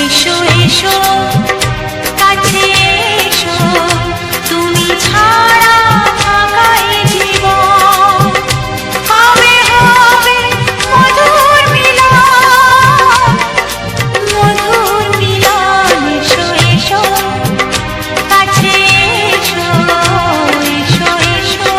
এসো এসো কাছে এসো, তুমি ছাড়া ফাঁকা এ জীবন। কবে হবে মধুর মিলন, মধুর মিলন। এসো এসো কাছে এসো, এসো এসো।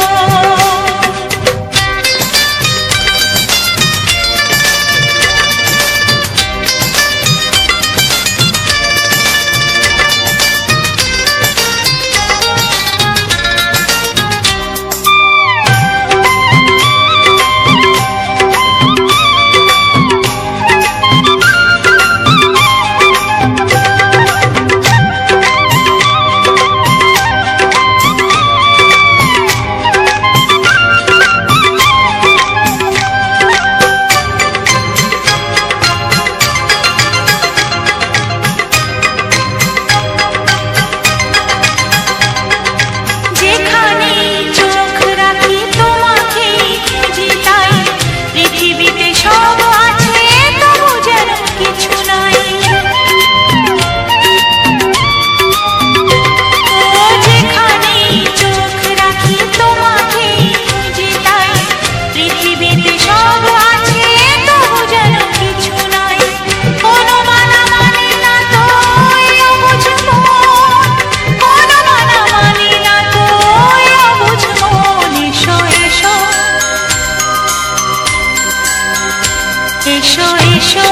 এসো এসো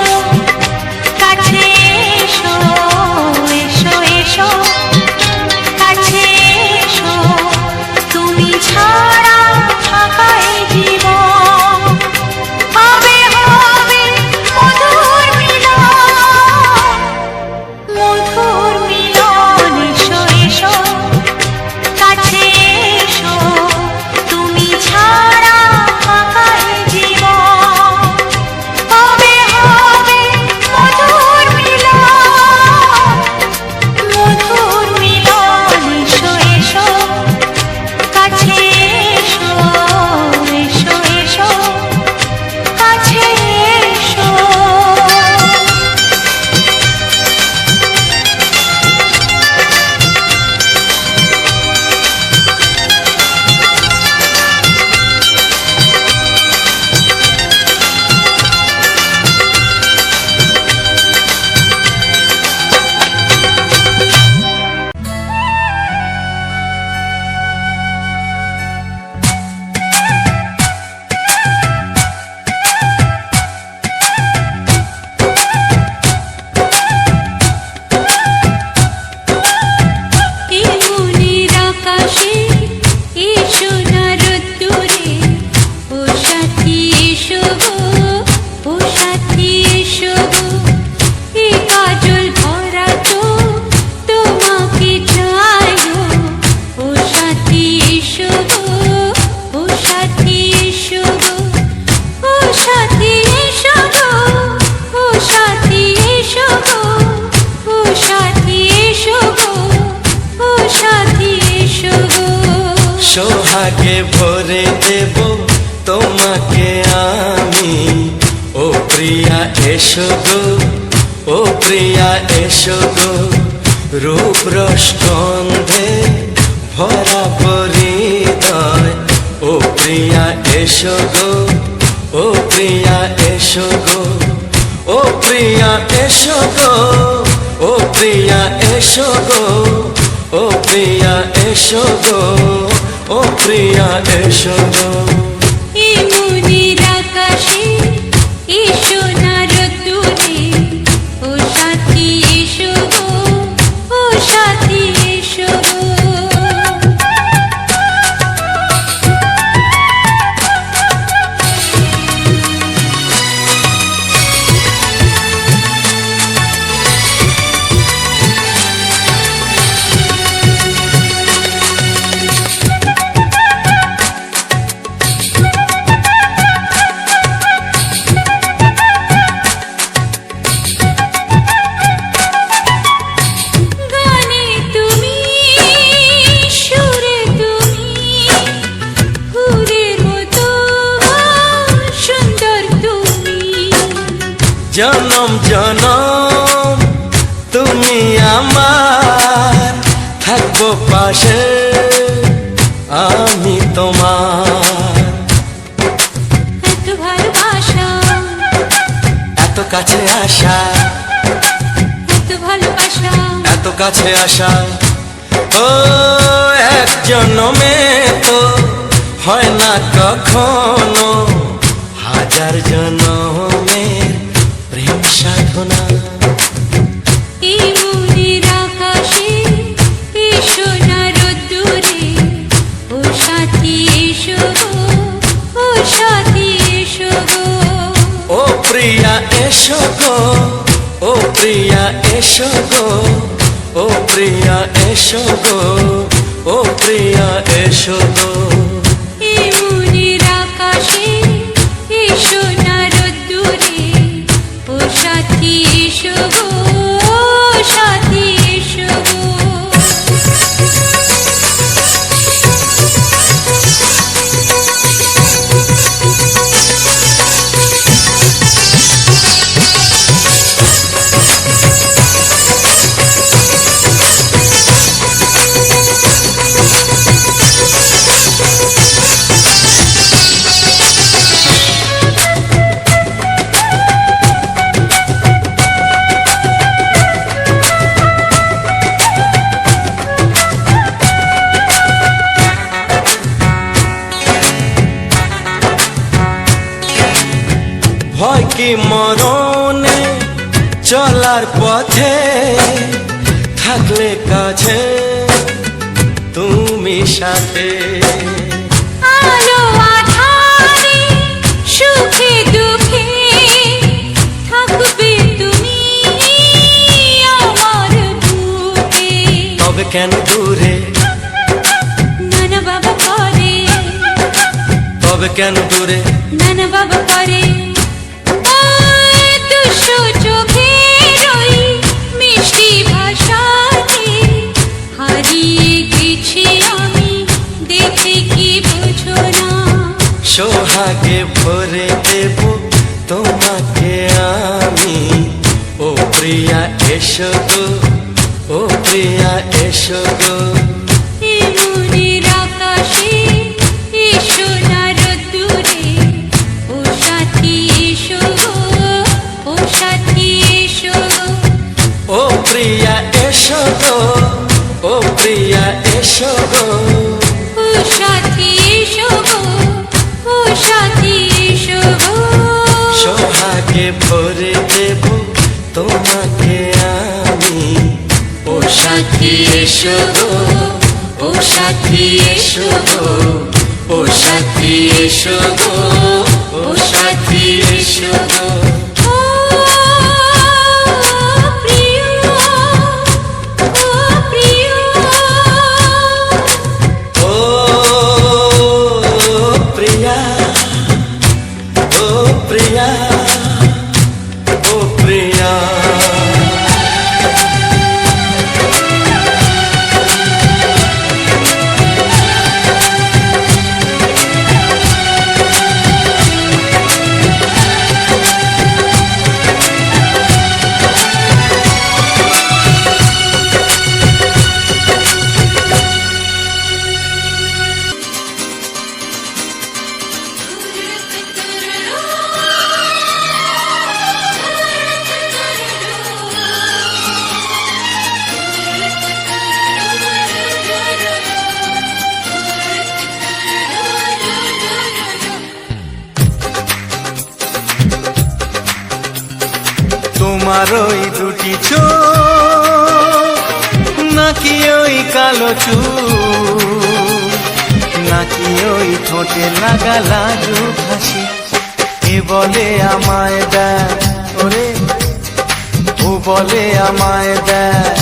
কাছে এসো, এসো এসো কাছে এসো, তুমি ছাড়া ফাঁকা এ জীবন। কবে হবে মধুর মিলন, মধুর মিলন। এসো এসো কাছে এসো, তুমি ছাড়া ফাঁকা এ জীবন। কবে হবে মধুর মিলন, মধুর মিলন। এসো এসো কাছে এসো, এসো এসো কাছে এসো। সোহাগে ভরে দেব তোমাকে আমি, ও প্রিয়া এসো গো, ও প্রিয়া এসো গো। রূপ রস গন্ধে ভরা হৃদয়, ও প্রিয়া এসো গো, ও প্রিয়া এসো গো, ও প্রিয়া এসো গো, ও প্রিয়া এসো গো, ও প্রিয়া এসো গো, ও প্রিয়া এসো গো। এই মনের আকাশে এসো না রোদ্দুরে, ও সাথী এসো গো, ও সাথী এসো গো। জনম জনম পাশে আমি তোমার। এত ভালোবাসা, এত কাছে আসা, এত ভালোবাসা, এত কাছে আসা, ও এক জন্মে তো হয় না কখনো, হাজার জন্মের প্রেম সাধনা। এই মনের আকাশে এসো না রোদ্দুরে, ও সাথী এসো গো, ও সাথী এসো গো। ও প্রিয়া এসো গো, ও প্রিয়া এসো গো, ও প্রিয়া এসো গো, ও প্রিয়া এসো গো। এই মনের আকাশে এসো না রোদ্দুরে, ও সাথী এসো গো, ও সাথী এসো গো। ভয় কি মরণে চলার পথে, থাকলে কাছে তুমি সাথে। আলো আঁধারে সুখে দুঃখে থাকবে তুমি আমার বুকে। তবে কেন দূরে, নানা বাবা করে, তবে কেন দূরে, নানা বাবা করে। ওই দুশো চোখের ওই মিষ্টি ভাষাতে হারিয়ে গেছি আমি, দেখে কি বুঝো না। সোহাগে ভরে দেব তোমাকে আমি, ও প্রিয়া এসো গো, ও প্রিয়া এসো গো। এই মনের আকাশে এসো না রোদ্দুরে, ও সাথী এসো গো, ও সাথী এসো গো। ও প্রিয়া এসো গো, ও প্রিয়া এসো গো। ও সাথী এসো গো, ও সাথী এসো গো। সোহাগে ভরে দেব তোমাকে আমি, ও সাথী এসো গো, ও সাথী এসো গো, ও সাথী এসো গো, ও সাথী এসো গো। ও প্রিয়, ও প্রিয়, ও প্রিয়া, ও প্রিয়া, ও প্রিয়া। তোমার ওই দুটি চোখ, নাকি ওই কালো চুল, নাকি ওই ঠোঁটে লাগা লাজুক হাসি, এ বলে আমায় দেখ ওরে, ও বলে আমায় দেখ,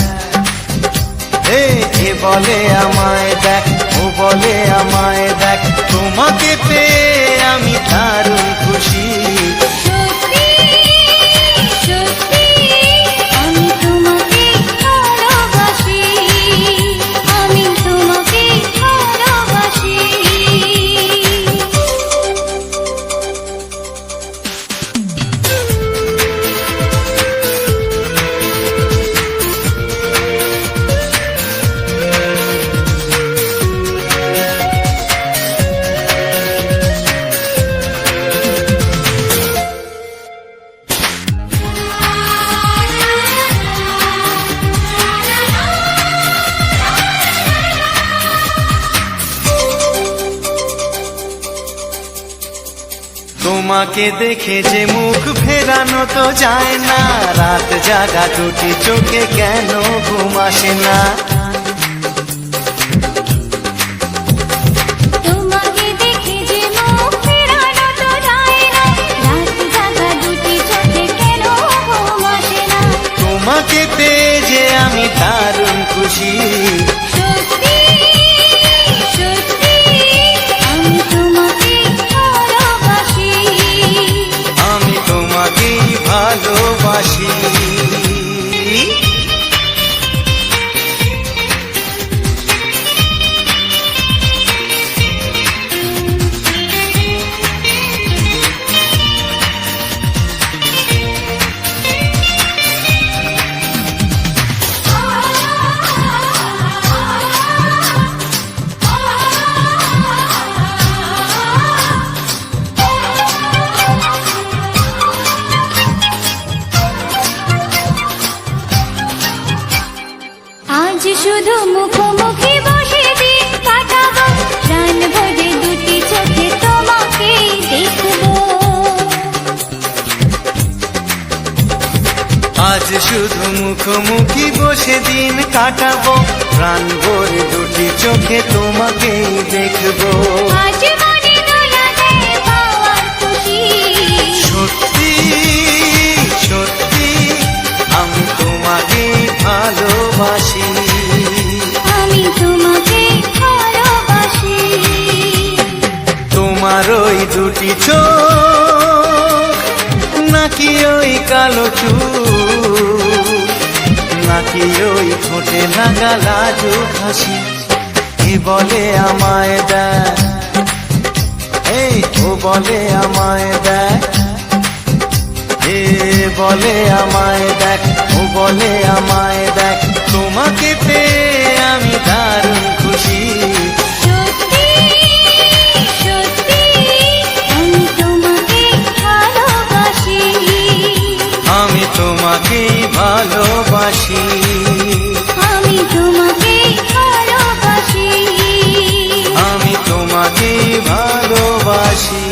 এ বলে আমায় দেখ, ও বলে আমায় দেখ, তোমাকে পেয়ে আমি দারুণ খুশি। সত্যি সত্যি আমি তোমাকে ভালোবাসি, আমি তোমাকে ভালোবাসি। তোমাকে দেখে যে মুখ ফেরানো তো যায় না, রাত জাগা দুটি চোখে কেন ঘুম আসে না। তোমাকে দেখে যে মুখ ফেরানো তো যায় না, রাত জাগা দুটি চোখে কেন ঘুম আসে না। তোমাকে পেয়ে যে আমি দারুণ খুশি, সত্যি সত্যি আমি তোমাকে ভালোবাসি, আমি তোমাকেই ভালোবাসি। আজ শুধু মুখোমুখি বসে দিন কাটাবো, প্রাণ ভরে দুটি চোখে তোমাকে দেখবো। আজ শুধু মুখোমুখি বসে দিন কাটাবো, প্রাণ ভরে দুটি চোখে তোমাকেই দেখবো। আজ মনে দোলা দেয় পাওয়ার খুশি, সত্যি সত্যি আমি তোমাকেই ভালোবাসি, আমি তোমাকে ভালোবাসি। তোমার ওই দুটি চোখ নাকি ওই কালো চুল, নাকি ওই ঠোঁটে লাগা লাজুক হাসি, কে বলে আমায় দেখ, এই ও বলে আমায় দেখ, এ বলে আমায় দেখ, ও বলে আমায় দেখ, তোমাকে পেয়ে আমি দারুণ খুশি। সত্যি সত্যি আমি তোমাকে ভালোবাসি, আমি তোমাকেই ভালোবাসি, আমি তোমাকে ভালোবাসি, আমি তোমাকেই ভালোবাসি।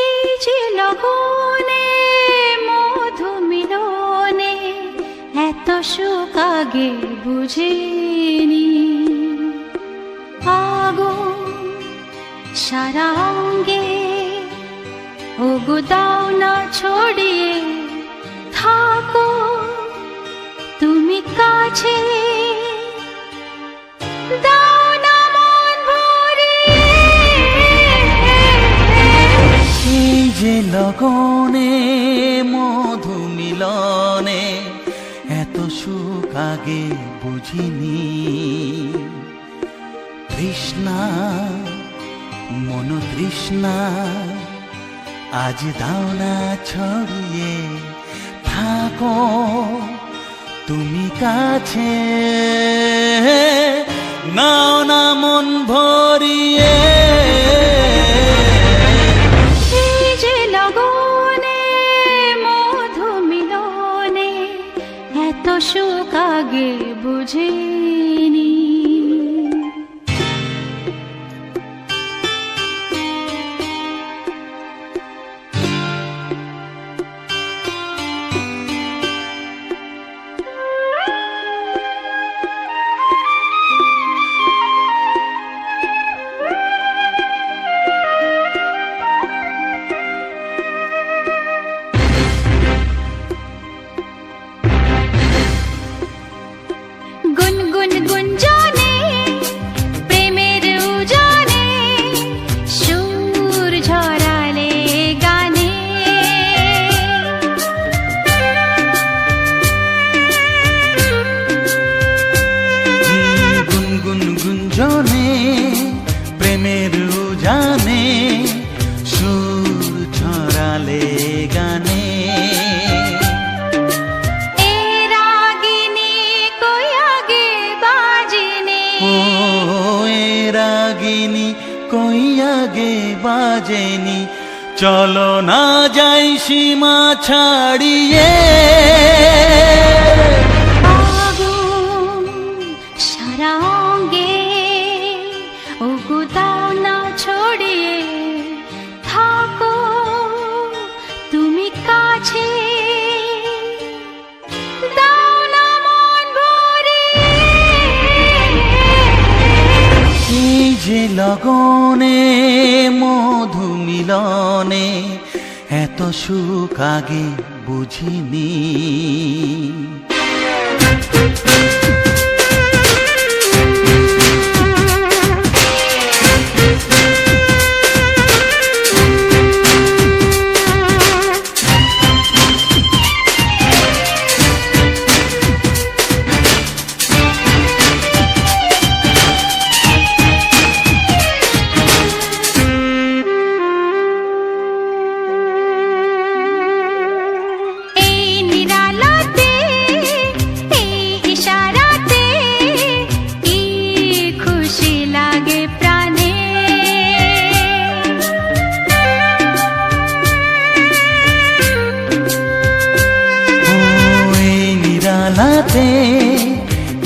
এই যে লগনে মধু মিলনে এত সুখ আগে বুঝিনি, আগুন সারা অঙ্গে ওগো দাও না ছড়িয়ে থাকো তুমি কাছে, দাও না মন ভরিয়ে। এই যে লগনে মধু মিলনে এত সুখ আগে বুঝিনি, তৃষ্ণা মন তৃষ্ণা আজ দাও না ছড়িয়ে থাকো তুমি কাছে, নাও না মন ভরিয়ে। এই যে লগনে মধু মিলনে এত সুখ আগে বুঝিনি। গুনগুন রাগিনী কই আগে বাজেনি, চলো না যাই সীমা ছাড়িয়ে। আগুন সারা অঙ্গে, ওগো দাও না ছড়িয়ে, থাকো তুমি কাছে, দাও না মন ভরিয়ে। এই যে লগনে মধু মিলনে, এত সুখ আগে বুঝিনি।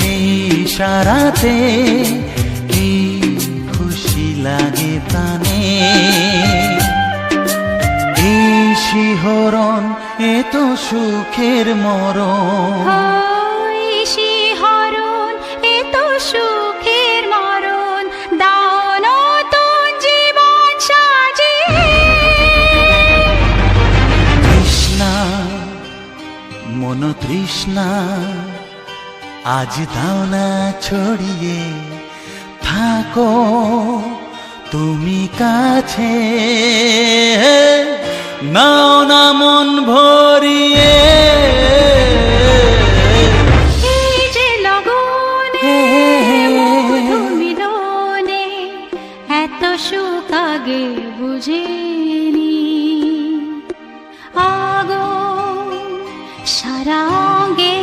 এই ইশারাতে কি খুশি লাগে প্রাণে, এই শিহরণ এ তো সুখের মরণ। ওই শিহরণ এ তো সুখের মরণ, দাও নতুন জীবন সাজিয়ে। তৃষ্ণা মন তৃষ্ণা আজ দাও না ছড়িয়ে, থাকো তুমি কাছে, নাও না মন ভরিয়ে। এই যে লগনে মধু মিলনে, এত সুখ আগে বুঝিনি। আগুন সারা অঙ্গে,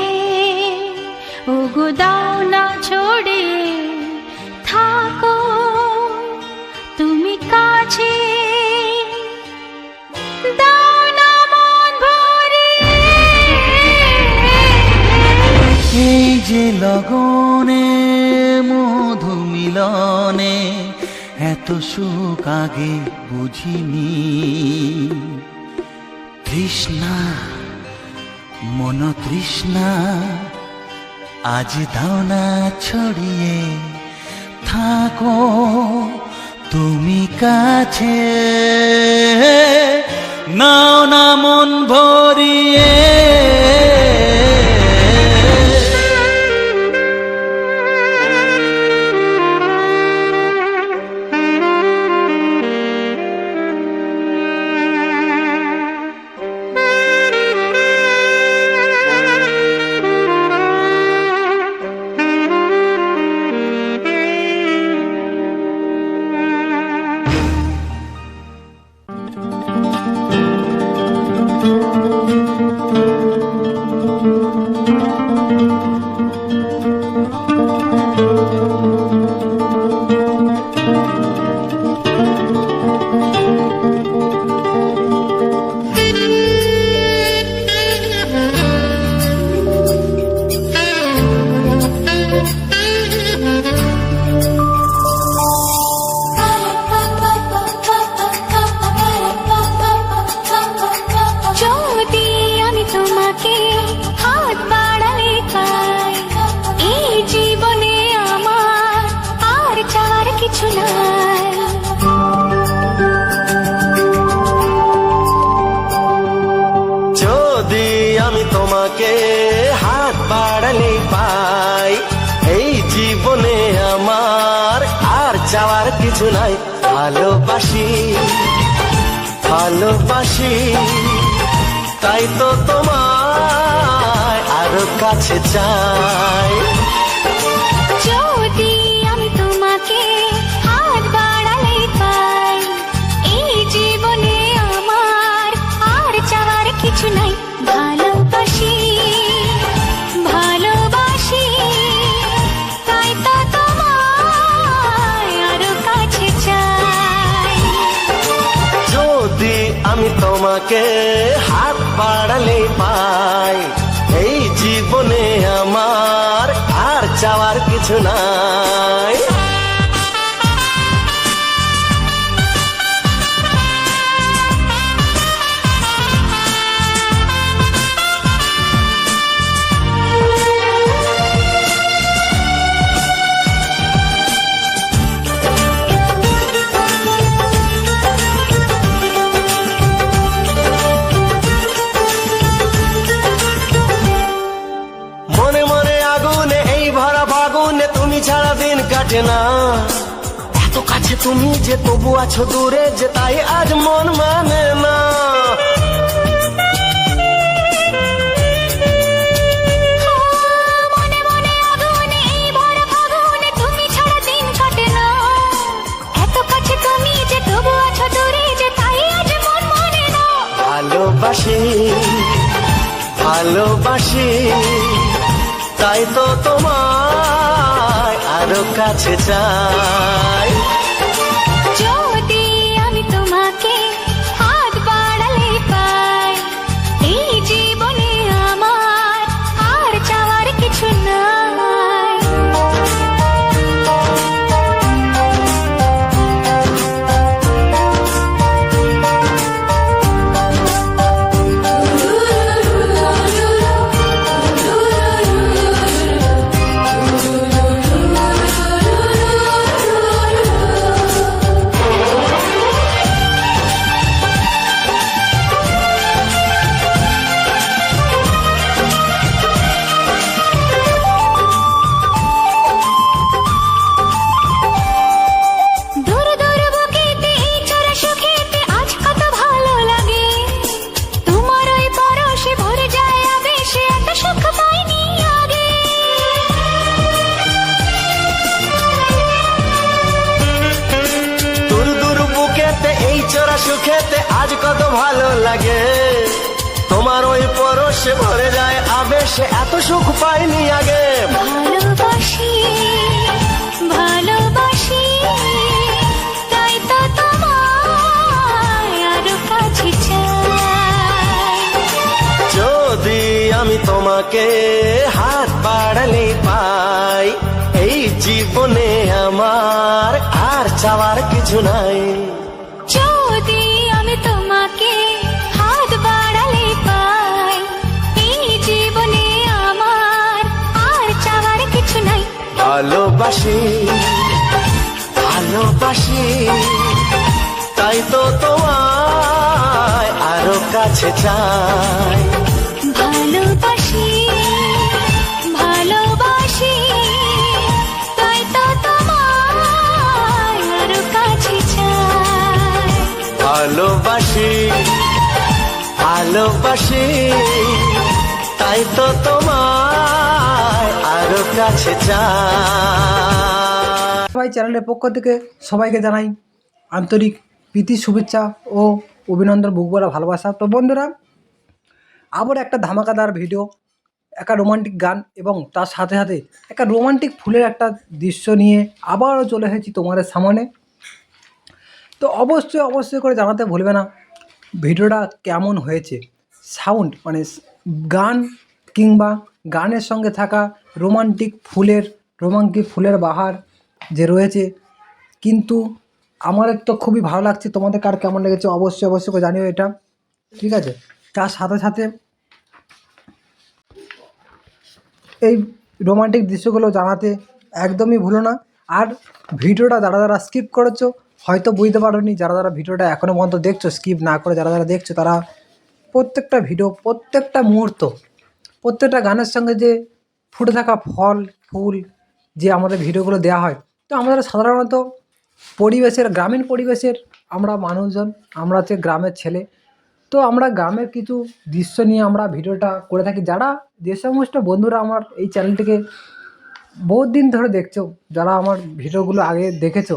ওগো দাও না ছড়িয়ে, থাকো তুমি কাছে, দাও না মন ভরিয়ে। এই যে লগনে মধু মিলনে, এত সুখ আগে বুঝিনি। তৃষ্ণা মন তৃষ্ণা আজ দাও না ছড়িয়ে, থাকো তুমি কাছে, নাও না মন ভরিয়ে। তোমাকে হাত বাড়ালে পাই, এই জীবনে আমার আর চাওয়ার কিছু নাই। ভালোবাসি ভালোবাসি তাই তো তোমায় আরো কাছে চাই। যদি আমি তোমাকে হাত বাড়ালে পাই, এই জীবনে আমার আর চাওয়ার কিছু নাই। ভালোবাসি ভালোবাসি তাই তো তোমায় আরো কাছে তোমাকে হাত বাড়ালে পাই, এই জীবনে আমার আর চাওয়ার কিছু নাই। মনে মনে আগুনে এই ভরা ফাগুনে তুমি ছাড়া দিন কাটে না, এত কাছে তুমি যে তবু আছো দূরে যে তাই আজ মন মানে না। মনে মনে আগুনে এই ভরা ফাগুনে তুমি ছাড়া দিন কাটে না, এত কাছে তুমি যে তবু আছো দূরে যে তাই আজ মন মানে না। ভালোবাসি ভালোবাসি তাই তো তোমায় আরো কাছে চাই। যদি আমি তোমাকে হাত বাড়ালে পাই, এই জীবনে আমার আর চাওয়ার কিছু নাই। দূর দূর বুকেতে এই চোরা সুখেতে আজ কত ভালো লাগে, তোমার ওই পরশে ভরে যায় আবেশে, এত সুখ পাইনি আগে। দূর দূর বুকেতে এই চোরা সুখেতে আজ কত ভালো লাগে, তোমার ওই পরশে ভরে যায় আবেশে, এত সুখ পাইনি আগে। ভালোবাসি ভালোবাসি তাই তো তোমায় আরো কাছে চাই। যদি আমি তোমাকে হাত বাড়ালে পাই, এই জীবনে আমার আর চাওয়ার কিছু নাই। যদি আমি তোমাকে হাত বাড়ালে পাই, এই জীবনে আমার আর চাওয়ার কিছু নাই। ভালোবাসি ভালোবাসি তাই তো তোমায় আরো কাছে চাই। ভালোবাসি ভালোবাসি তাই তো তোমায় আরো কাছে চাই। ভালোবাসি ভালোবাসি তাই তো তোমায় আরো কাছে চাই। সবাই চ্যানেলের পক্ষ থেকে সবাইকে জানাই আন্তরিক প্রীতি শুভেচ্ছা ও অভিনন্দন, বুক ভরা ভালোবাসা। তো বন্ধুরা, আবার একটা ধামাকাদার ভিডিও, একটা রোমান্টিক গান এবং তার সাথে সাথে একটা রোমান্টিক ফুলের একটা দৃশ্য নিয়ে আবারও চলে এসেছি তোমাদের সামনে। তো অবশ্যই করে জানাতে ভুলবে না ভিডিওটা কেমন হয়েছে। সাউন্ড মানে গান কিংবা গানের সঙ্গে থাকা রোমান্টিক ফুলের বাহার যে রয়েছে, কিন্তু আমার তো খুবই ভালো লাগছে। তোমাদের কার কেমন লেগেছে অবশ্যই করে জানিও এটা, ঠিক আছে। তার সাথে সাথে এই রোমান্টিক দৃশ্যগুলো জানাতে একদমই ভুলো না। আর ভিডিওটা যারা স্কিপ করেছো হয়তো বুঝতে পারোনি, যারা ভিডিওটা এখনও পর্যন্ত দেখছো স্কিপ না করে যারা দেখছো, তারা প্রত্যেকটা ভিডিও, প্রত্যেকটা মুহূর্ত, প্রত্যেকটা গানের সঙ্গে যে ফুটে থাকা ফল ফুল যে আমাদের ভিডিওগুলো দেওয়া হয়, তো আমাদের সাধারণত গ্রামীণ পরিবেশের আমরা মানুষজন, আমরা হচ্ছে গ্রামের ছেলে, তো আমরা গ্রামের কিছু দৃশ্য নিয়ে আমরা ভিডিওটা করে থাকি। যে সমস্ত বন্ধুরা আমার এই চ্যানেলটিকে বহুত দিন ধরে দেখছো, যারা আমার ভিডিওগুলো আগে দেখেছো,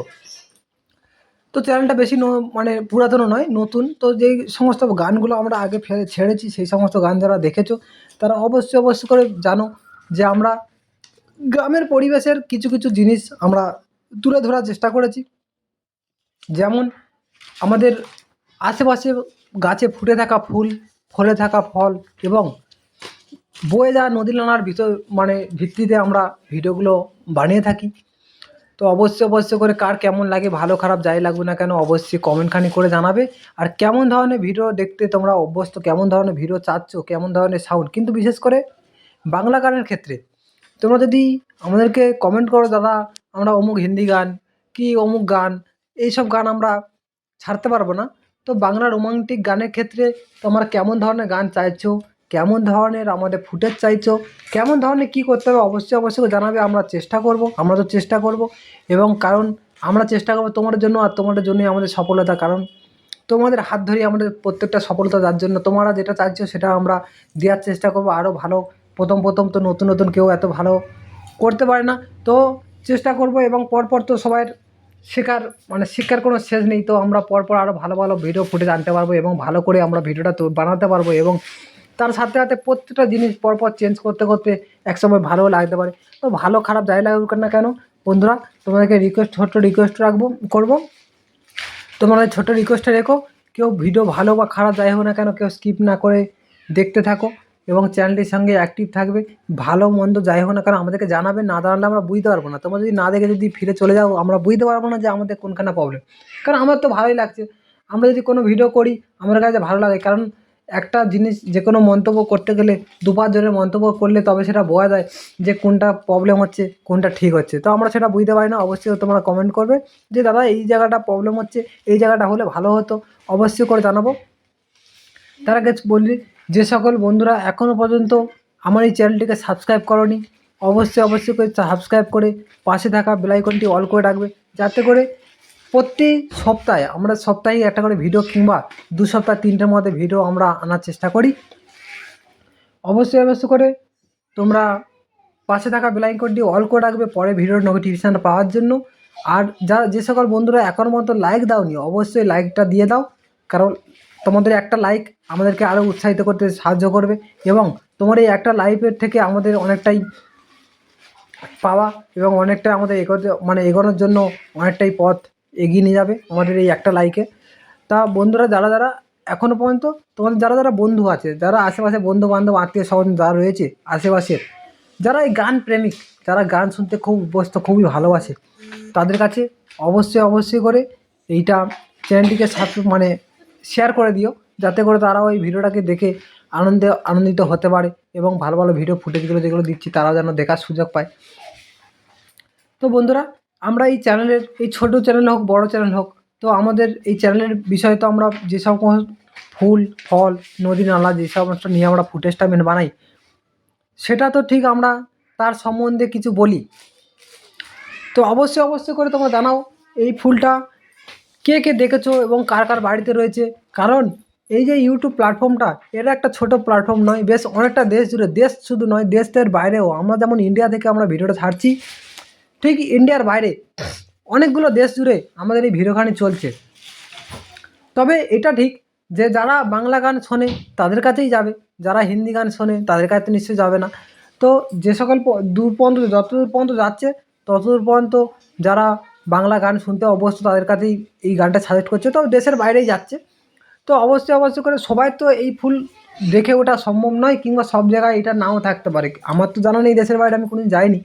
তো চ্যানেলটা বেশি মানে পুরাতনও নয়, নতুন। তো যেই সমস্ত গানগুলো আমরা আগে ছেড়েছি, সেই সমস্ত গান যারা দেখেছো তারা অবশ্যই করে জানো যে আমরা গ্রামের পরিবেশের কিছু জিনিস আমরা তুলে ধরার চেষ্টা করেছি। যেমন আমাদের আশেপাশে গাছে ফুটে থাকা ফুল, ফলে থাকা ফল এবং বয়ে যাওয়া নদী নালার ভিত্তিতে আমরা ভিডিওগুলো বানিয়ে থাকি। তো অবশ্যই করে কার কেমন লাগে, ভালো খারাপ যাই লাগবে না কেন অবশ্যই কমেন্টখানি করে জানাবে। আর কেমন ধরনের ভিডিও দেখতে তোমরা অভ্যস্ত, কেমন ধরনের ভিডিও চাচ্ছ, কেমন ধরনের সাউন্ড, কিন্তু বিশেষ করে বাংলা গানের ক্ষেত্রে তোমরা যদি আমাদেরকে কমেন্ট করো, দাদা আমরা অমুক হিন্দি গান কি অমুক গান, এইসব গান আমরা ছাড়তে পারবো না। তো বাংলা রোমান্টিক গানের ক্ষেত্রে তোমরা কেমন ধরনের গান চাইছো, কেমন ধরনের আমাদের ফুটেজ চাইছো, কেমন ধরনের কী করতে হবে অবশ্যই করে জানাবে। আমরা তো চেষ্টা করব এবং কারণ আমরা চেষ্টা করবো তোমাদের জন্য, আর তোমাদের জন্যই আমাদের সফলতা। কারণ তোমাদের হাত ধরেই আমাদের প্রত্যেকটা সফলতা, যার জন্য তোমরা যেটা চাইছো সেটা আমরা দেওয়ার চেষ্টা করবো আরও ভালো। প্রথম তো নতুন কেউ এত ভালো করতে পারে না, তো চেষ্টা করব এবং পরপর তো সবার শিক্ষার কোনো শেষ নেই। তো আমরা পরপর আরও ভালো ভিডিও ফুটেজ আনতে পারবো এবং ভালো করে আমরা ভিডিওটা তো বানাতে পারবো এবং তার সাথে প্রত্যেকটা জিনিস পরপর চেঞ্জ করতে একসময় ভালোও লাগতে পারে। তো ভালো খারাপ যাই লাগুক না কেন বন্ধুরা, তোমাদেরকে ছোট্ট রিকোয়েস্ট করবো, তোমাদের ছোটো রিকোয়েস্টে রেখো, কেউ ভিডিও ভালো বা খারাপ যাই হোক না কেন কেউ স্কিপ না করে দেখতে থাকো এবং চ্যানেলটির সঙ্গে অ্যাক্টিভ থাকবে। ভালো মন্দ যাই হোক না কেন আমাদেরকে জানাবে, না জানালে আমরা বুঝতে পারবো না। তোমরা যদি না দেখে যদি ফিরে চলে যাও আমরা বুঝতে পারবো না যে আমাদের কোনখানে প্রবলেম। কারণ আমার তো ভালোই লাগছে, আমরা যদি কোনো ভিডিও করি আমার কাছে ভালো লাগে। কারণ একটা জিনিস যে কোনো মন্তব্য করতে গেলে দুবার জোরে মন্তব্য করলে তবে সেটা বোঝা যায় যে কোনটা প্রবলেম হচ্ছে কোনটা ঠিক হচ্ছে। তো আমরা সেটা বুঝতে পারি না। অবশ্যই তোমরা কমেন্ট করবে যে দাদা এই জায়গাটা প্রবলেম হচ্ছে, এই জায়গাটা হলে ভালো হতো, অবশ্যই করে জানাবো। তার আগে বলি, যে সকল বন্ধুরা এখনও পর্যন্ত আমার এই চ্যানেলটিকে সাবস্ক্রাইব করোনি অবশ্যই করে সাবস্ক্রাইব করে পাশে থাকা বেল আইকনটি অল করে রাখবে, যাতে করে প্রতি সপ্তাহে আমরা সপ্তাহে একটা করে ভিডিও কিংবা 2 সপ্তাহ 3টের মধ্যে ভিডিও আমরা আনার চেষ্টা করি। অবশ্যই করে তোমরা পাশে থাকা বেল আইকনটি অল করে রাখবে পরে ভিডিওর নোটিফিকেশান পাওয়ার জন্য। আর যে সকল বন্ধুরা এখনও পর্যন্ত লাইক দাওনি অবশ্যই লাইকটা দিয়ে দাও, কারণ তোমাদের একটা লাইক আমাদেরকে আরও উৎসাহিত করতে সাহায্য করবে এবং তোমার এই একটা লাইকের থেকে আমাদের অনেকটাই পাওয়া এবং অনেকটা আমাদের এগোনোর জন্য অনেকটাই পথ এগিয়ে নিয়ে যাবে আমাদের এই একটা লাইকে। তা বন্ধুরা যারা এখনও পর্যন্ত তোমাদের যারা বন্ধু আছে, যারা আশেপাশে বন্ধুবান্ধব আত্মীয় স্বজন যারা রয়েছে আশেপাশের, যারা এই গান প্রেমিক, যারা গান শুনতে খুব অভ্যস্ত খুবই ভালোবাসে, তাদের কাছে অবশ্যই করে এইটা চ্যানেলটিকে শেয়ার করে দিও, যাতে করে তারাও এই ভিডিওটাকে দেখে আনন্দিত হতে পারে এবং ভালো ভিডিও ফুটেজগুলো যেগুলো দিচ্ছি তারাও যেন দেখার সুযোগ পায়। তো বন্ধুরা আমরা এই চ্যানেলের এই ছোটো চ্যানেল হোক বড় চ্যানেল হোক, তো আমাদের এই চ্যানেলের বিষয়ে তো আমরা যেসব ফুল ফল নদী নালা যে সমস্ত নিয়ে আমরা ফুটেজটা বানাই, সেটা তো ঠিক আমরা তার সম্বন্ধে কিছু বলি। তো অবশ্যই করে তোমরা জানাও এই ফুলটা কে দেখেছো এবং কার বাড়িতে রয়েছে। কারণ এই যে ইউটিউব প্ল্যাটফর্মটা এটা একটা ছোট প্ল্যাটফর্ম নয়, বেশ অনেকটা দেশ জুড়ে, দেশ শুধু নয় দেশের বাইরেও, আমরা যেমন ইন্ডিয়া থেকে আমরা ভিডিওটা ছাড়ছি, ঠিক ইন্ডিয়ার বাইরে অনেকগুলো দেশ জুড়ে আমাদের এই ভিডিওখানি চলছে। তবে এটা ঠিক যে যারা বাংলা গান শোনে তাদের কাছেই যাবে, যারা হিন্দি গান শোনে তাদের কাছে নিশ্চয়ই যাবে না। তো যে সকল দূর পর্যন্ত যতদূর পর্যন্ত যাচ্ছে ততদূর পর্যন্ত যারা বাংলা গান শুনতে অভ্যস্ত তাদের কাছেই এই গানটা সাজেস্ট করছে, তো দেশের বাইরেই যাচ্ছে। তো অবশ্যই করে সবাই তো এই ফুল দেখে ওঠা সম্ভব নয়, কিংবা সব জায়গায় এটা নাও থাকতে পারে। আমার তো জানা নেই, দেশের বাইরে আমি কোনোদিন যাইনি।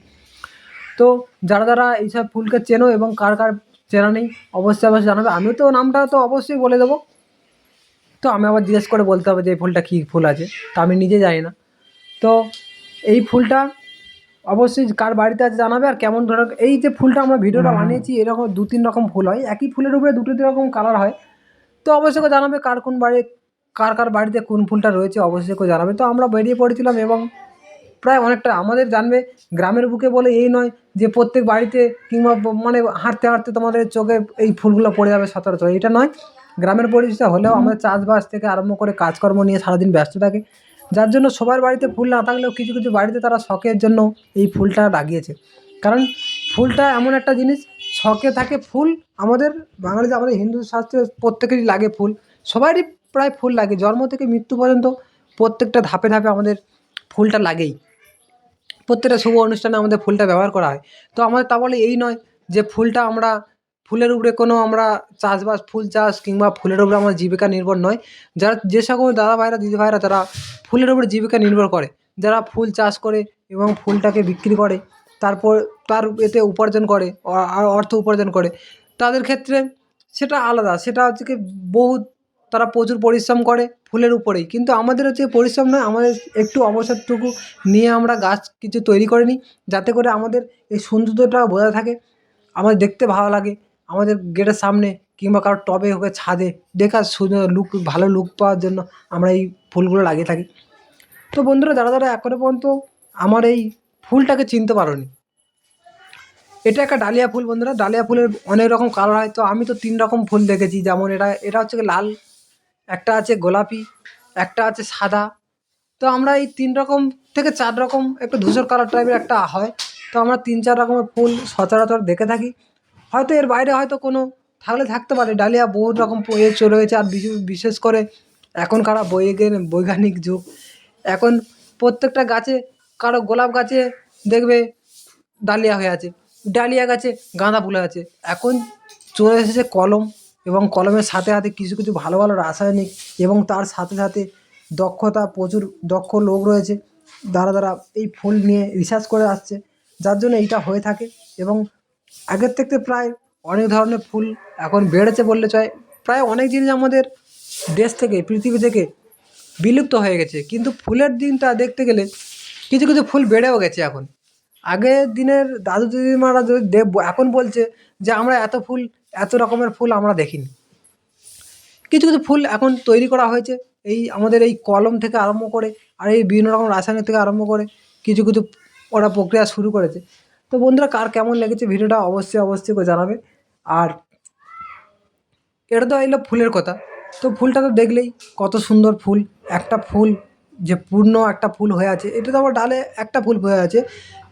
তো যারা এইসব ফুলকে চেনো এবং কার চেনা নেই অবশ্যই জানাবে। আমিও তো নামটা তো অবশ্যই বলে দেবো, তো আমি আবার জিজ্ঞেস করে বলতে হবে যে এই ফুলটা কী ফুল আছে, তা আমি নিজে জানি না। তো এই ফুলটা অবশ্যই কার বাড়িতে আছে জানাবে। আর কেমন ধরনের এই যে ফুলটা আমরা ভিডিওটা বানিয়েছি, এরকম 2-3 রকম ফুল হয়, একই ফুলের উপরে 2-3 রকম কালার হয়। তো অবশ্যই করে জানাবে কার বাড়িতে কোন ফুলটা রয়েছে অবশ্যই করে জানাবে। তো আমরা বেরিয়ে পড়েছিলাম এবং প্রায় অনেকটা আমাদের জানবে গ্রামের বুকে বলে এই নয় যে প্রত্যেক বাড়িতে কিংবা হাঁটতে তোমাদের চোখে এই ফুলগুলো পড়ে যাবে সচরাচর, এটা নয়। গ্রামের পরিবেশটা হলেও আমরা চাষবাস থেকে আরম্ভ করে কাজকর্ম নিয়ে সারাদিন ব্যস্ত থাকে, যার জন্য সবার বাড়িতে ফুল না থাকলেও কিছু বাড়িতে তারা শখের জন্য এই ফুলটা লাগিয়েছে। কারণ ফুলটা এমন একটা জিনিস, শখে থাকে ফুল। আমাদের বাঙালিতে আমাদের হিন্দু শাস্ত্রে প্রত্যেকেরই লাগে ফুল, সবারই প্রায় ফুল লাগে, জন্ম থেকে মৃত্যু পর্যন্ত প্রত্যেকটা ধাপে আমাদের ফুলটা লাগেই। প্রত্যেকটা শুভ অনুষ্ঠানে আমাদের ফুলটা ব্যবহার করা হয়। তো আমাদের তা বলে এই নয় যে ফুলটা ফুলের উপরে কোনো আমরা চাষবাস ফুল চাষ কিংবা ফুলের উপরে আমার জীবিকা নির্ভর নয়। যারা যে সকল দাদা ভাইরা দিদি ভাইরা তারা ফুলের উপরে জীবিকা নির্ভর করে, যারা ফুল চাষ করে এবং ফুলটাকে বিক্রি করে, তারপর তার এতে উপার্জন করে, অর্থ উপার্জন করে, তাদের ক্ষেত্রে সেটা আলাদা। সেটা হচ্ছে কি বহুত তারা প্রচুর পরিশ্রম করে ফুলের উপরেই। কিন্তু আমাদের হচ্ছে পরিশ্রম নয়, আমাদের একটু অবসরটুকু নিয়ে আমরা গাছ কিছু তৈরি করে নিই, যাতে করে আমাদের এই সৌন্দর্যটা বজায় থাকে, আমাদের দেখতে ভালো লাগে। আমাদের গেটের সামনে কিংবা কারোর টবে হোক, ছাদে দেখার সুন্দর লুক, ভালো লুক পাওয়ার জন্য আমরা এই ফুলগুলো লাগিয়ে থাকি। তো বন্ধুরা, যারা যারা এখনো পর্যন্ত আমার এই ফুলটাকে চিনতে পারোনি, এটা একটা ডালিয়া ফুল। বন্ধুরা, ডালিয়া ফুলের অনেক রকম কালার হয়। তো আমি তো 3 রকম ফুল দেখেছি। যেমন এটা হচ্ছে কি লাল, একটা আছে গোলাপি, একটা আছে সাদা। তো আমরা এই 3 রকম থেকে 4 রকম একটু ধূসর কালার টাইপের একটা হয়। তো আমরা 3-4 রকমের ফুল সচরাচর দেখে থাকি। হয়তো এর বাইরে হয়তো কোনো থাকলে থাকতে পারে। ডালিয়া বহুত রকম চলে গেছে। আর বিশেষ করে এখনকার বৈজ্ঞানিক যুগ, এখন প্রত্যেকটা গাছে, কারো গোলাপ গাছে দেখবে ডালিয়া হয়ে আছে, ডালিয়া গাছে গাঁদা ফুল হয়ে আছে। এখন চলে এসেছে কলম, এবং কলমের সাথে সাথে কিছু কিছু ভালো ভালো রাসায়নিক, এবং তার সাথে সাথে দক্ষতা, প্রচুর দক্ষ লোক রয়েছে যারা এই ফুল নিয়ে রিসার্চ করে আসছে, যার জন্য এইটা হয়ে থাকে। এবং আগের থেকে প্রায় অনেক ধরনের ফুল এখন বেড়েছে বললে চলে। প্রায় অনেক জিনিস আমাদের দেশ থেকে, পৃথিবী থেকে বিলুপ্ত হয়ে গেছে, কিন্তু ফুলের দিনটা দেখতে গেলে কিছু কিছু ফুল বেড়েও গেছে এখন। আগের দিনের দাদু দিদিমারা যদি এখন বলছে যে আমরা এত রকমের ফুল আমরা দেখিনি। কিছু কিছু ফুল এখন তৈরি করা হয়েছে এই আমাদের এই কলম থেকে আরম্ভ করে, আর এই বিভিন্ন রকম রাসায়নিক থেকে আরম্ভ করে কিছু কিছু ওরা প্রক্রিয়া শুরু করেছে। তো বন্ধুরা, কার কেমন লেগেছে ভিডিওটা অবশ্যই করে জানাবে। আর এটা তো এলো ফুলের কথা। তো ফুলটা তো দেখলেই কত সুন্দর ফুল। একটা ফুল যে পূর্ণ একটা ফুল হয়ে আছে, এটা তো আবার ডালে একটা ফুল হয়ে আছে।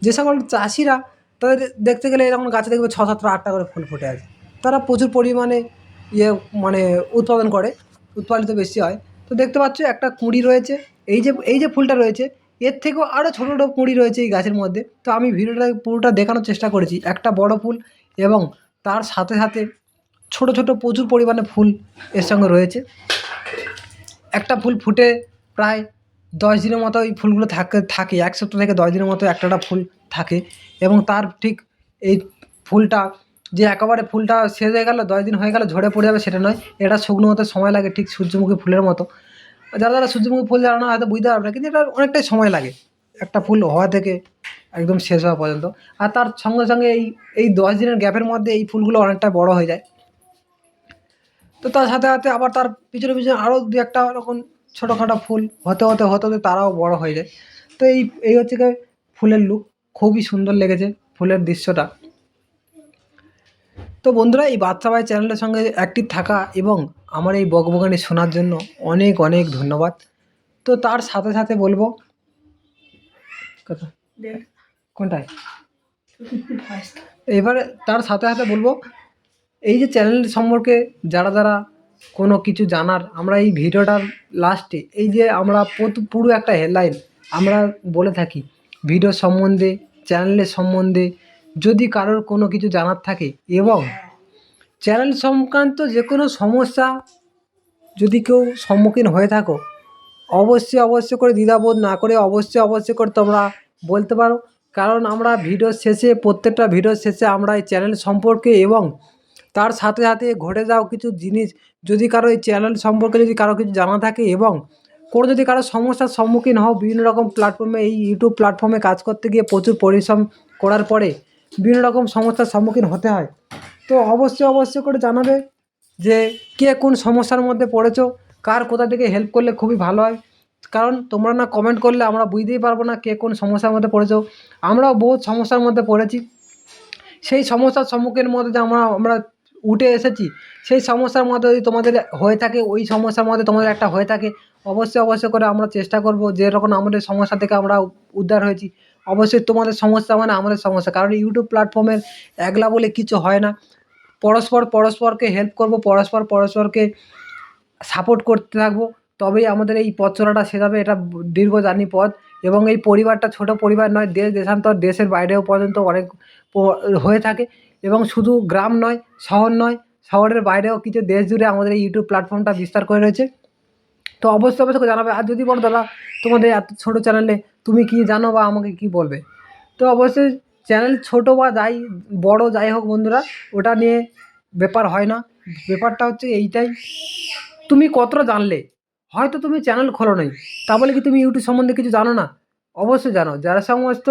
যে সকল চাষিরা, তাদের দেখতে গেলে এরকম গাছে দেখবে 6, 7, 8টা করে ফুল ফুটে আছে। তারা প্রচুর পরিমাণে ইয়ে মানে উৎপাদন করে, উৎপাদিত বেশি হয়। তো দেখতে পাচ্ছ একটা কুঁড়ি রয়েছে, এই যে ফুলটা রয়েছে, এর থেকেও আরও ছোটো ছোটো কুঁড়ি রয়েছে এই গাছের মধ্যে। তো আমি ভিডিওটা পুরোটা দেখানোর চেষ্টা করেছি। একটা বড় ফুল এবং তার সাথে সাথে ছোট ছোট প্রচুর পরিমাণে ফুল এর সঙ্গে রয়েছে। একটা ফুল ফুটে প্রায় 10 দিনের মতো এই ফুলগুলো থাকে 1 সপ্তাহ থেকে 10 দিনের মতো একটা ফুল থাকে। এবং তার ঠিক এই ফুলটা যে একেবারে ফুলটা শেষ হয়ে গেল, 10 দিন হয়ে গেল ঝরে পড়ে যাবে সেটা নয়, এটা শুকনো হতে সময় লাগে, ঠিক সূর্যমুখী ফুলের মতো। যারা সূর্যমুখী ফুল জানো না হয়তো বুঝতে পারবে না, কিন্তু এটা অনেকটাই সময় লাগে একটা ফুল হওয়া থেকে একদম শেষ হওয়া পর্যন্ত। আর তার সঙ্গে সঙ্গে এই 10 দিনের গ্যাপের মধ্যে এই ফুলগুলো অনেকটা বড় হয়ে যায়। তো তার সাথে সাথে আবার তার পিছনে পিছনে আরও 2-একটা এরকম ছোটোখাটো ফুল হতে তারাও বড় হয়ে যায়। তো এই হচ্ছে গিয়ে ফুলের লুক। খুবই সুন্দর লেগেছে ফুলের দৃশ্যটা। তো বন্ধুরা, এই বাচ্চা ভাই চ্যানেলের সঙ্গে অ্যাক্টিভ থাকা এবং আমার এই বকবকানি শোনার জন্য অনেক অনেক ধন্যবাদ। তো তার সাথে সাথে বলবো কথা কোনটায়, এবারে তার সাথে সাথে বলবো এই যে চ্যানেল সম্পর্কে যারা কোনো কিছু জানার, আমরা এই ভিডিওটার লাস্টে এই যে আমরা পুরো একটা হেডলাইন আমরা বলে থাকি ভিডিও সম্বন্ধে, চ্যানেলের সম্বন্ধে। যদি কারোর কোনো কিছু জানার থাকে এবং চ্যানেল সংক্রান্ত যে কোনো সমস্যা যদি কেউ সম্মুখীন হয়ে থাকো, অবশ্যই করে দ্বিধাবোধ না করে অবশ্যই করে তোমরা বলতে পারো। কারণ আমরা প্রত্যেকটা ভিডিওর শেষে আমরা এই চ্যানেল সম্পর্কে এবং তার সাথে সাথে ঘটে যাওয়া কিছু জিনিস, যদি কারো এই চ্যানেল সম্পর্কে যদি কারো কিছু জানা থাকে এবং কোনো যদি কারো সমস্যার সম্মুখীন হও, বিভিন্ন রকম প্ল্যাটফর্মে, এই ইউটিউব প্ল্যাটফর্মে কাজ করতে গিয়ে প্রচুর পরিশ্রম করার পরে বিভিন্ন রকম সমস্যার সম্মুখীন হতে হয়, তো অবশ্যই করে জানাবে যে কে কোন সমস্যার মধ্যে পড়েছো, কার কোথা থেকে হেল্প করলে খুবই ভালো হয়। কারণ তোমরা না কমেন্ট করলে আমরা বুঝতেই পারবো না কে কোন সমস্যার মধ্যে পড়েছো। আমরাও বহুত সমস্যার মধ্যে পড়েছি। সেই সমস্যার সম্মুখীনের মধ্যে যে আমরা উঠে এসেছি, সেই সমস্যার মধ্যে যদি তোমাদের হয়ে থাকে, ওই সমস্যার মধ্যে তোমাদের একটা হয়ে থাকে, অবশ্যই করে আমরা চেষ্টা করব যেরকম আমাদের সমস্যা থেকে আমরা উদ্ধার হয়েছি, অবশ্যই তোমাদের সমস্যা মানে আমাদের সমস্যা। কারণ ইউটিউব প্ল্যাটফর্মের একলা বলে কিছু হয় না। পরস্পরকে হেল্প করব, পরস্পরকে সাপোর্ট করতে থাকবো, তবেই আমাদের এই পথ চলাটা শেষ হবে। এটা দীর্ঘ জার্নি পথ, এবং এই পরিবারটা ছোট পরিবার নয়, দেশান্তর দেশের বাইরেও পর্যন্ত অনেক হয়ে থাকে। এবং শুধু গ্রাম নয়, শহর নয়, শহরের বাইরেও কিছু দেশ জুড়ে আমাদের এই ইউটিউব প্ল্যাটফর্মটা বিস্তার করে রয়েছে। তো অবশ্যই অবশ্যই জানাবে। আর যদি বলো দাদা তোমাদের এত ছোটো চ্যানেলে তুমি কি জানো বা আমাকে কি বলবে, তো অবশ্যই চ্যানেল ছোট বা যাই বড় যাই হোক বন্ধুরা, ওটা নিয়ে ব্যাপার হয় না। ব্যাপারটা হচ্ছে এইটাই, তুমি কতটা জানলে। হয়তো তুমি চ্যানেল খোলো নাই, তা বলে কি তুমি ইউটিউব সম্বন্ধে কিছু জানো না? অবশ্যই জানো। যারা সমস্ত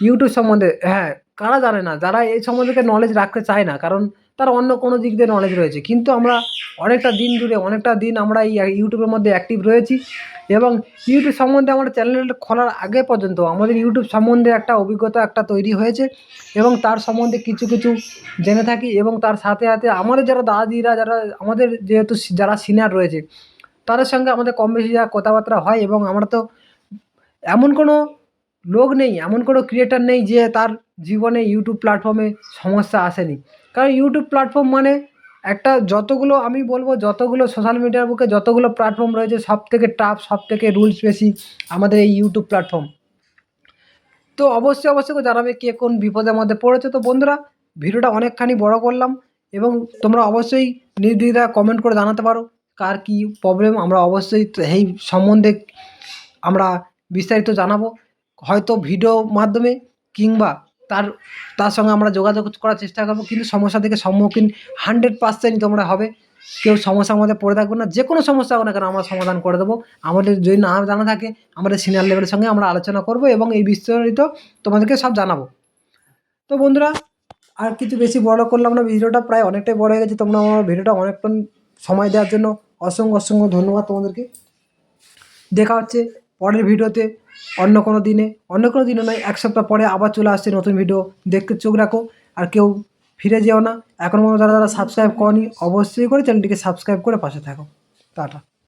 ইউটিউব সম্বন্ধে, হ্যাঁ, কারা জানে না, যারা এই সম্বন্ধে নলেজ রাখতে চায় না, কারণ তার অন্য কোনো দিক দিয়ে নলেজ রয়েছে। কিন্তু আমরা অনেকটা দিন জুড়ে অনেকটা দিন আমরা এই ইউটিউবের মধ্যে অ্যাক্টিভ রয়েছি, এবং ইউটিউব সম্বন্ধে আমার চ্যানেল খোলার আগে পর্যন্ত আমাদের ইউটিউব সম্বন্ধে একটা অভিজ্ঞতা একটা তৈরি হয়েছে, এবং তার সম্বন্ধে কিছু কিছু জেনে থাকি। এবং তার সাথে সাথে আমাদের যারা দাদিরা, যারা আমাদের যেহেতু যারা সিনিয়র রয়েছে, তাদের সঙ্গে আমাদের কম বেশি যা কথাবার্তা হয়। এবং আমরা তো এমন কোনো লোক নেই, এমন কোনো ক্রিয়েটার নেই যে তার জীবনে ইউটিউব প্ল্যাটফর্মে সমস্যা আসেনি। কারণ ইউটিউব প্ল্যাটফর্ম মানে একটা, যতগুলো আমি বলবো, যতগুলো সোশ্যাল মিডিয়ার বুকে যতগুলো প্ল্যাটফর্ম রয়েছে, সব থেকে টাফ, সব থেকে রুলস বেশি আমাদের এই ইউটিউব প্ল্যাটফর্ম। তো অবশ্যই অবশ্যই করে জানাবে কে কোন বিপদের মধ্যে পড়েছে। তো বন্ধুরা, ভিডিওটা অনেকখানি বড় করলাম, এবং তোমরা অবশ্যই নির্দ্বিধায় কমেন্ট করে জানাতে পারো কার কী প্রবলেম। আমরা অবশ্যই এই সম্বন্ধে আমরা বিস্তারিত জানাবো, হয়তো ভিডিও মাধ্যমে, কিংবা তার তার সঙ্গে আমরা যোগাযোগ করার চেষ্টা করবো। কিন্তু সমস্যা থেকে সম্মুখীন 100% তোমরা হবে। কেউ সমস্যার মধ্যে পড়ে থাকবে না। যে কোনো সমস্যা হোক না কেন আমরা সমাধান করে দেবো। আমাদের যদি না জানা থাকে, আমাদের সিনিয়র লেভেলের সঙ্গে আমরা আলোচনা করব, এবং এই বিস্তারিত তোমাদেরকে সব জানাবো। তো বন্ধুরা, আর কিছু বেশি বড় করলাম না, ভিডিওটা প্রায় অনেকটাই বড় হয়ে গেছে। তোমরা আমার ভিডিওটা অনেকক্ষণ সময় দেওয়ার জন্য অসংখ্য অসংখ্য ধন্যবাদ তোমাদেরকে। দেখা হচ্ছে পরের ভিডিওতে, অন্য কোনো দিনে, অন্য কোনো দিনে নয়, এক সপ্তাহ পরে আবার চলে আসছে নতুন ভিডিও। দেখতে চোখ রাখো, আর কেউ ফিরে যেও না। এখন পর্যন্ত যারা যারা সাবস্ক্রাইব করনি, অবশ্যই করে চ্যানেলটিকে সাবস্ক্রাইব করে পাশে থাকো। টাটা।